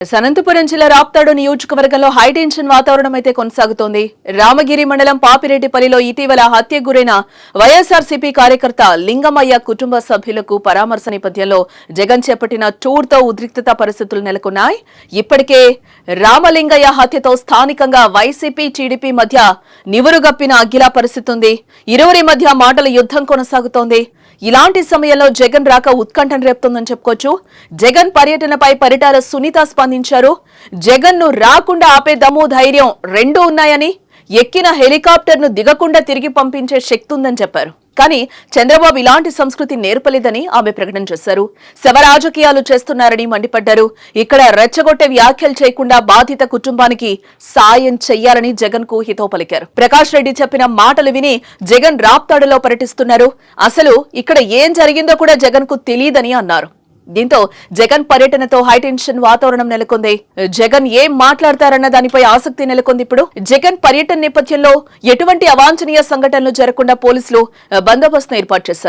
అనంతపురం జిల్లా రాప్తాడు నియోజకవర్గంలో హైటెన్షన్ వాతావరణం అయితే కొనసాగుతోంది. రామగిరి మండలం పాపిరెడ్డిపల్లిలో ఇటీవల హత్యకు గురైన వైఎస్ఆర్సీపీ కార్యకర్త లింగమయ్య కుటుంబ సభ్యులకు పరామర్శ నేపథ్యంలో జగన్ చేపట్టిన టూర్తో ఉద్రిక్తత పరిస్థితులు నెలకొన్నాయి. ఇప్పటికే రామలింగయ్య హత్యతో స్థానికంగా వైసీపీ టీడీపీ మధ్య నివురుగప్పిన అగ్గిలా పరిస్థితి ఉంది. ఇరువురి మధ్య మాటల యుద్ధం కొనసాగుతోంది. ఇలాంటి సమయంలో జగన్ రాక ఉత్కంఠను రేపుతోందని చెప్పుకోవచ్చు. జగన్ పర్యటనపై పరిటాల సునీత స్పందించారు. జగన్ ను రాకుండా ఆపే దమ్ము ధైర్యం రెండూ ఉన్నాయని, ఎక్కిన హెలికాప్టర్ ను దిగకుండా తిరిగి పంపించే శక్తి ఉందని చెప్పారు. కానీ చంద్రబాబు ఇలాంటి సంస్కృతి నేర్పలేదని ఆమె ప్రకటన చేశారు. శవ రాజకీయాలు చేస్తున్నారని మండిపడ్డారు. ఇక్కడ రెచ్చగొట్టే వ్యాఖ్యలు చేయకుండా బాధిత కుటుంబానికి సాయం చెయ్యాలని జగన్ కు హితవు పలికారు. ప్రకాష్ రెడ్డి చెప్పిన మాటలు విని జగన్ రాప్తాడులో పర్యటిస్తున్నారు. అసలు ఇక్కడ ఏం జరిగిందో కూడా జగన్ కు తెలియదని అన్నారు. దీంతో జగన్ పర్యటనతో హైటెన్షన్ వాతావరణం నెలకొంది. జగన్ ఏం మాట్లాడతారన్న దానిపై ఆసక్తి నెలకొంది. ఇప్పుడు జగన్ పర్యటన నేపథ్యంలో ఎటువంటి అవాంఛనీయ సంఘటనలు జరగకుండా పోలీసులు బందోబస్తును ఏర్పాటు చేశారు.